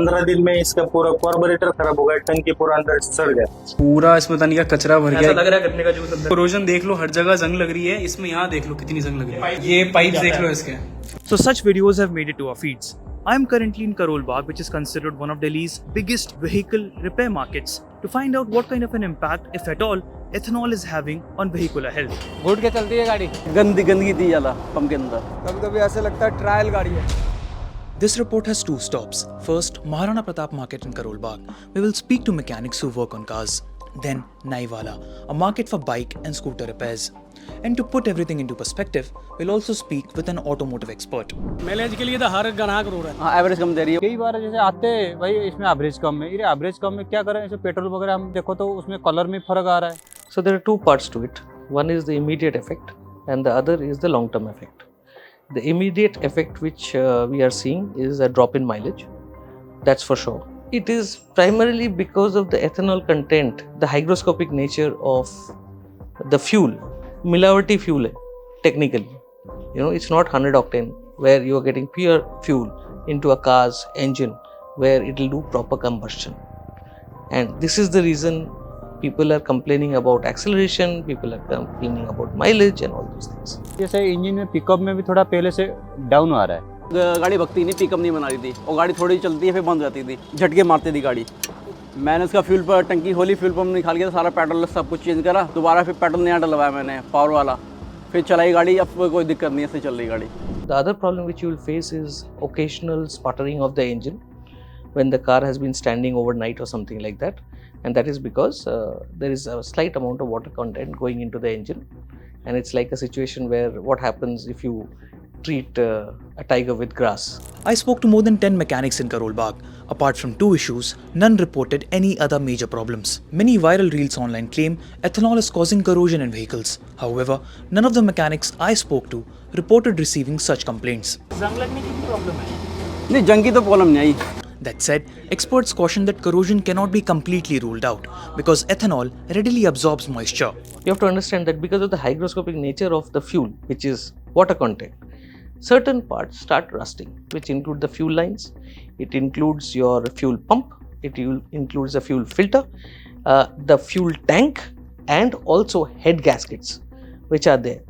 15 दिन में इसका पूरा कार्बोरेटर खराब हो गया, टंकी पूरा अंदर से सड़ गया, पूरा इसमें तनी का कचरा भर गया। ऐसा लग रहा है गन्ने का जूस अंदर। कोरोजन देख लो, हर जगह जंग लग रही है। इसमें यहाँ देख लो कितनी जंग लग रही है। ये पाइप देख लो इसके। So such videos have made it to our feeds. I am currently in Karol Bagh, which is considered one of Delhi's biggest vehicle repair markets, to find out what kind of an impact, if at all, ethanol is having on vehicular health. घुट के चलती है गाड़ी, गंदगी थी ज़्यादा pump के अंदर। कभी कभी ऐसे लगता है ट्रायल गाड़ी है। This report has two stops. First, Maharana Pratap Market in Karol Bagh. We will speak to mechanics who work on cars. Then, Naiwala, a market for bike and scooter repairs. And to put everything into perspective, we'll also speak with an automotive expert. Mileage के लिए तो हर ग्राहक रो रहा है। हाँ, average कम दे रही है। कई बार जैसे आते हैं भाई इसमें एवरेज कम है, ये एवरेज कम है क्या करें, जैसे पेट्रोल वगैरह हम देखो तो उसमें कलर में फर्क आ रहा है। So there are two parts to it. One is the immediate effect and the other is the long-term effect. The immediate effect which we are seeing is a drop in mileage. That's for sure. It is primarily because of the ethanol content, the hygroscopic nature of the fuel. Milavati fuel hai, technically. You know, it's not 100 octane where you are getting pure fuel into a car's engine where it will do proper combustion. And this is the reason people are complaining about acceleration, people are complaining about mileage and all those things. जैसे engine में pickup में भी थोड़ा पहले से down आ रहा है। गाड़ी भगती नहीं, पिकअप नहीं बना रही थी और गाड़ी थोड़ी चलती है फिर बंद हो जाती थी, झटके मारती थी गाड़ी। मैंने उसका फ्यूल पर टंकी खोली, फ्यूल पंप निकाल के सारा पेट्रोल सब कुछ चेंज करा, दोबारा फिर पेट्रोल नया डलवाया मैंने पावर वाला, फिर चलाई गाड़ी। अब कोई दिक्कत नहीं है, ऐसे चल रही गाड़ी। The other problem which you will face is occasional sputtering of the engine when the car has been standing overnight or something like that, and that is because there is a slight amount of water content going into the engine, and it's like a situation where what happens if you treat a tiger with grass. I spoke to more than 10 mechanics in Karol Bagh. Apart from two issues, none reported any other major problems. Many viral reels online claim ethanol is causing corrosion in vehicles. However, none of the mechanics I spoke to reported receiving such complaints. नहीं, जंग की तो problem नहीं आई। That said, experts caution that corrosion cannot be completely ruled out because ethanol readily absorbs moisture. You have to understand that because of the hygroscopic nature of the fuel, which is water content, certain parts start rusting, which include the fuel lines, it includes your fuel pump, it includes the fuel filter, the fuel tank, and also head gaskets, which are there.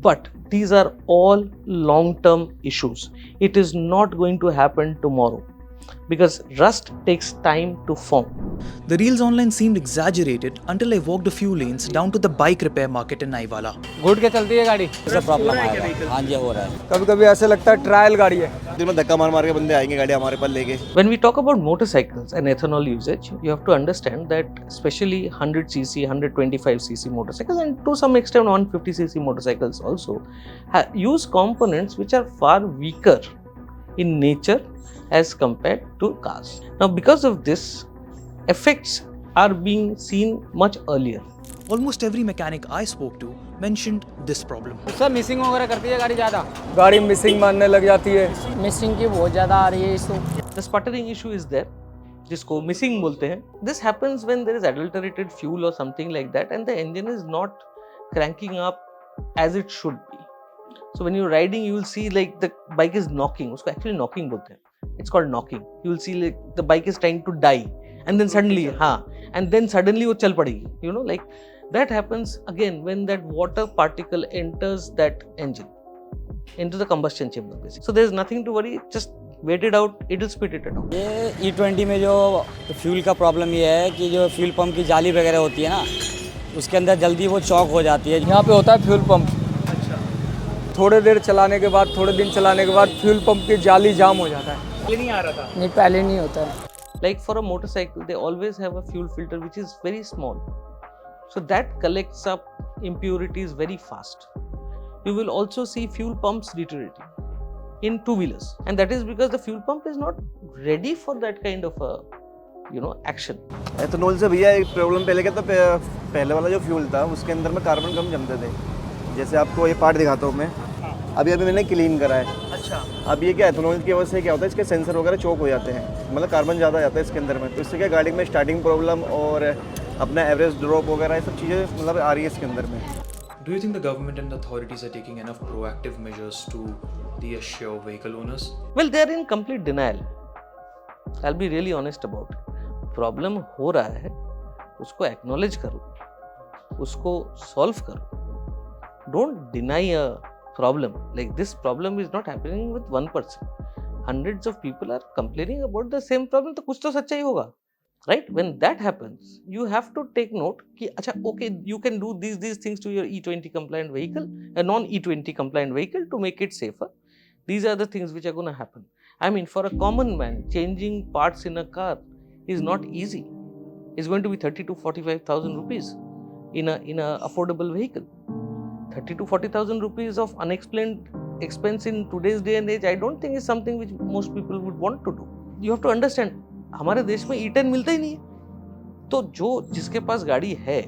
But these are all long-term issues. It is not going to happen tomorrow because rust takes time to form. The reels online seemed exaggerated until I walked a few lanes down to the bike repair market in Naiwala. घुट के चलती है गाड़ी, ऐसा problem आएगा। हाँ जी, हो रहा है। कभी कभी ऐसे लगता है ट्रायल गाड़ी है। दिन में धक्का मार मार के बंदे आएंगे गाड़ी हमारे पास लेके। When we talk about motorcycles and ethanol usage, you have to understand that especially 100cc, 125cc motorcycles and to some extent 150cc motorcycles also use components which are far weaker in nature as compared to cars. Now because of this, effects are being seen much earlier. Almost every mechanic I spoke to mentioned this problem. सब missing वगैरह करती है गाड़ी ज़्यादा, गाड़ी missing मारने लग जाती है। मिसिंग की बहुत ज़्यादा आ रही है इसको। The sputtering issue is there, जिसको missing बोलते हैं. This happens when there is adulterated fuel or something like that and the engine is not cranking up as it should be. So when you're riding, you will see like the bike is knocking. उसको actually knocking बोलते हैं. It's called knocking. You will see like the bike is trying to die and then suddenly वो चल पड़ेगी. You know, like that happens again when that water particle enters that engine into the combustion chamber basically. So there's nothing to worry. Just wait it out. It will spit it out. ये E20 में जो fuel का problem ये है कि जो fuel pump की जाली वगैरह होती है ना, उसके अंदर जल्दी वो चौक हो जाती है। यहाँ पे होता है फ्यूल पंप। अच्छा। थोड़े देर चलाने के बाद, थोड़े दिन चलाने के बाद फ्यूल पंप की जाली जाम हो जाता है। नहीं आ रहा था। नहीं, पहले नहीं होता है। Like for a motorcycle, they always have a fuel filter which is very small. So that collects up impurities very fast. You will also see fuel pumps deteriorating in two-wheelers. And that is because the fuel pump is not ready for that kind of a, action. Ethanol से भैया एक problem पहले क्या था, पहले वाला जो fuel था उसके अंदर में कार्बन कम जमते थे। जैसे आपको ये पार्ट दिखाता हूँ मैं, अभी मैंने क्लीन करा है। अच्छा। अब ये क्या एथेनॉल की वजह से क्या होता है, इसके सेंसर वगैरह चोक हो जाते हैं, मतलब कार्बन ज़्यादा जाता है इसके अंदर में, तो इससे क्या गाड़ी में स्टार्टिंग प्रॉब्लम और अपना एवरेज ड्रॉप वगैरह ये सब चीज़ें मतलब आ रही है इसके अंदर में। Do you think the government and the authorities are taking enough proactive measures to reassure vehicle owners? Well, they are in complete denial. I'll be really honest about it. Problem हो रहा है, उसको एक्नॉलेज करो, उसको solve करो. Don't deny a problem. Like this problem is not happening with one person. Hundreds of people are complaining about the same problem. तो कुछ तो सच्चाई होगा, right? When that happens, you have to take note कि अच्छा, okay, you can do these things to your E20 compliant vehicle, a non E20 compliant vehicle, to make it safer. These are the things which are going to happen. I mean, for a common man, changing parts in a car is not easy. It's going to be 30 to 45,000 rupees in a affordable vehicle. 30 to 40,000 rupees of unexplained expense in today's day and age, I don't think is something which most people would want to do. You have to understand, हमारे देश में E10 मिलता ही नहीं है. तो जो जिसके पास गाड़ी है,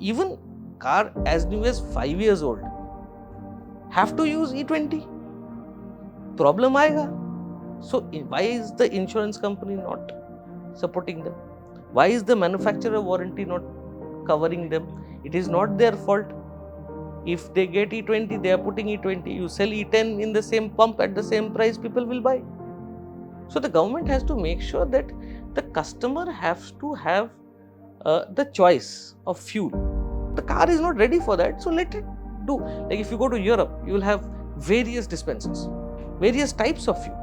even car as new as 5 years old, have to use E20. Problem आएगा. So why is the insurance company not supporting them? Why is the manufacturer warranty not covering them? It is not their fault. If they get E20, they are putting E20. You sell E10 in the same pump at the same price, people will buy. So the government has to make sure that the customer has to have the choice of fuel. The car is not ready for that, so let it do. Like if you go to Europe, you will have various dispensers, various types of fuel.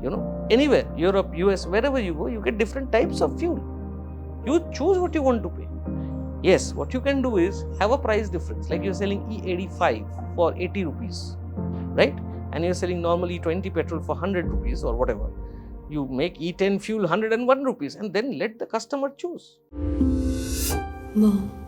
You know, anywhere, Europe, US, wherever you go, you get different types of fuel. You choose what you want to pay. Yes, what you can do is have a price difference. Like you're selling E85 for 80 rupees, right? And you're selling normal E20 petrol for 100 rupees or whatever. You make E10 fuel 101 rupees and then let the customer choose. Mom.